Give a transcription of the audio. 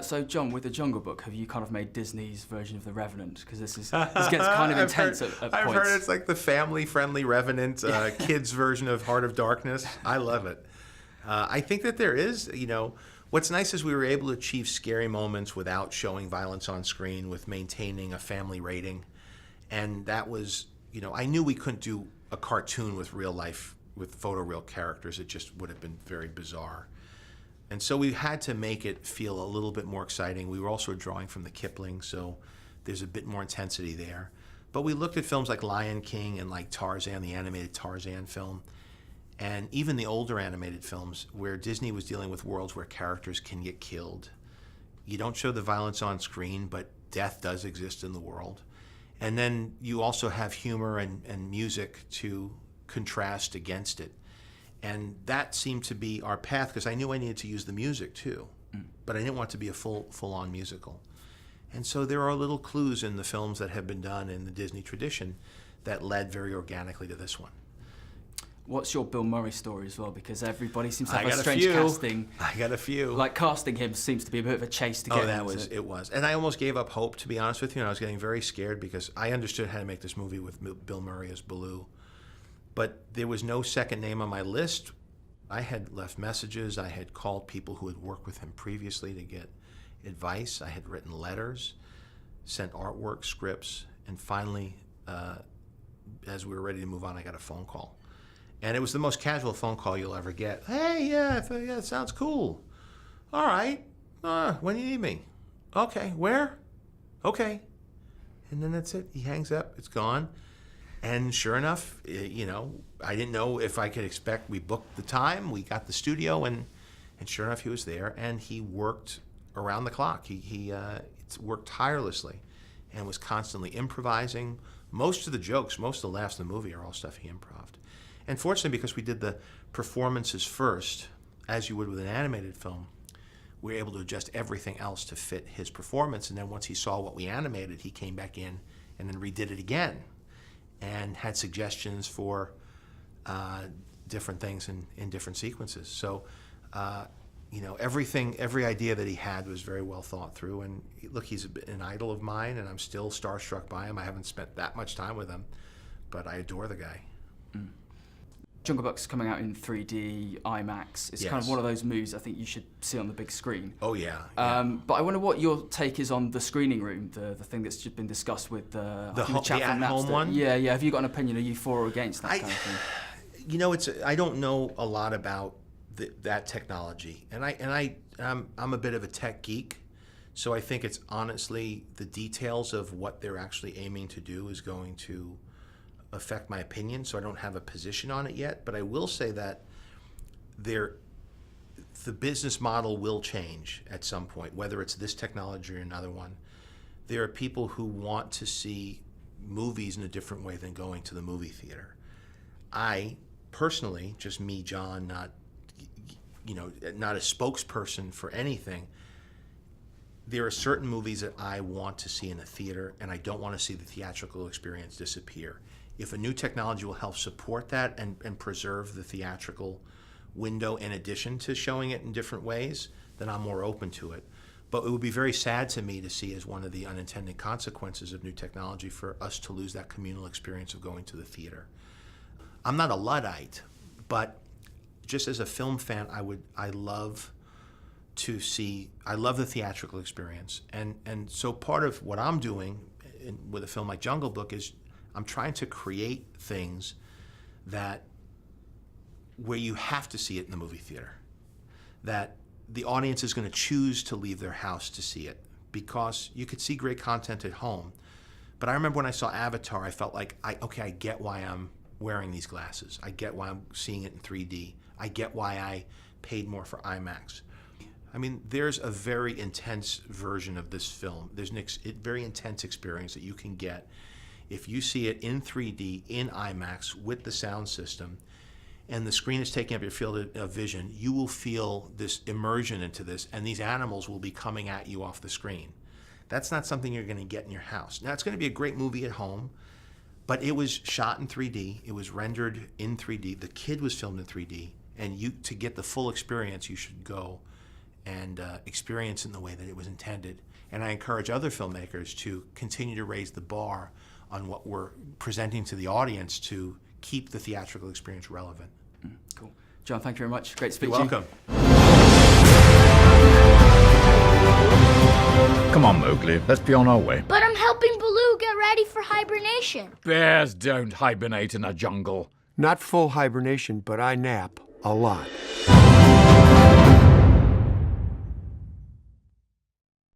So John, with the Jungle Book, have you kind of made Disney's version of The Revenant? Because this gets kind of intense at points. I've heard it's like the family-friendly Revenant, kids' version of Heart of Darkness. I love it. I think that there is, what's nice is we were able to achieve scary moments without showing violence on screen, with maintaining a family rating. And that was, I knew we couldn't do a cartoon with real life, with photoreal characters. It just would have been very bizarre. And so we had to make it feel a little bit more exciting. We were also drawing from the Kipling, so there's a bit more intensity there. But we looked at films like Lion King and like Tarzan, the animated Tarzan film, and even the older animated films where Disney was dealing with worlds where characters can get killed. You don't show the violence on screen, but death does exist in the world. And then you also have humor and music to contrast against it. And that seemed to be our path, because I knew I needed to use the music too, but I didn't want it to be a full-on musical. And so there are little clues in the films that have been done in the Disney tradition that led very organically to this one. What's your Bill Murray story as well? Because everybody seems to have a strange casting. I got a few. Like, casting him seems to be a bit of a chase to get him. It was. And I almost gave up hope, to be honest with you, and I was getting very scared because I understood how to make this movie with Bill Murray as Baloo. But there was no second name on my list. I had left messages. I had called people who had worked with him previously to get advice. I had written letters, sent artwork, scripts, and finally, as we were ready to move on, I got a phone call. And it was the most casual phone call you'll ever get. Hey, yeah, it sounds cool. All right, when do you need me? Okay, where? Okay. And then that's it. He hangs up, it's gone. And sure enough, I didn't know if I could expect. We booked the time, we got the studio, and sure enough, he was there, and he worked around the clock. He worked tirelessly and was constantly improvising. Most of the jokes, most of the laughs in the movie are all stuff he improv'd. And fortunately, because we did the performances first, as you would with an animated film, we were able to adjust everything else to fit his performance. And then once he saw what we animated, he came back in and then redid it again, and had suggestions for different things in different sequences. So, every idea that he had was very well thought through. And look, he's an idol of mine, and I'm still starstruck by him. I haven't spent that much time with him, but I adore the guy. Jungle Book's coming out in 3D, IMAX. It's kind of one of those movies I think you should see on the big screen. Oh, yeah. But I wonder what your take is on the screening room, the thing that's just been discussed with the chat from at-home one? Yeah. Have you got an opinion? Are you for or against that kind of thing? I don't know a lot about that technology. And I'm a bit of a tech geek. So I think it's honestly the details of what they're actually aiming to do is going to affect my opinion, so I don't have a position on it yet. But I will say that the business model will change at some point, whether it's this technology or another one. There are people who want to see movies in a different way than going to the movie theater. I personally, just me, John, not a spokesperson for anything, there are certain movies that I want to see in a theater, and I don't want to see the theatrical experience disappear. If a new technology will help support that and preserve the theatrical window in addition to showing it in different ways, then I'm more open to it. But it would be very sad to me to see as one of the unintended consequences of new technology for us to lose that communal experience of going to the theater. I'm not a Luddite, but just as a film fan, I love the theatrical experience. And so part of what I'm doing with a film like Jungle Book is I'm trying to create things where you have to see it in the movie theater, that the audience is going to choose to leave their house to see it, because you could see great content at home. But I remember when I saw Avatar, I felt like, I get why I'm wearing these glasses. I get why I'm seeing it in 3D. I get why I paid more for IMAX. I mean, there's a very intense version of this film. There's a very intense experience that you can get if you see it in 3D, in IMAX, with the sound system, and the screen is taking up your field of vision. You will feel this immersion into this, and these animals will be coming at you off the screen. That's not something you're going to get in your house. Now, it's going to be a great movie at home, but it was shot in 3D. It was rendered in 3D. The Kid was filmed in 3D, and to get the full experience, you should go and experience in the way that it was intended. And I encourage other filmmakers to continue to raise the bar on what we're presenting to the audience to keep the theatrical experience relevant. Cool. John, thank you very much. Great to speak You're to you. welcome. Come on, Mowgli, let's be on our way. But I'm helping Baloo get ready for hibernation. Bears don't hibernate in a jungle. Not full hibernation, but I nap a lot.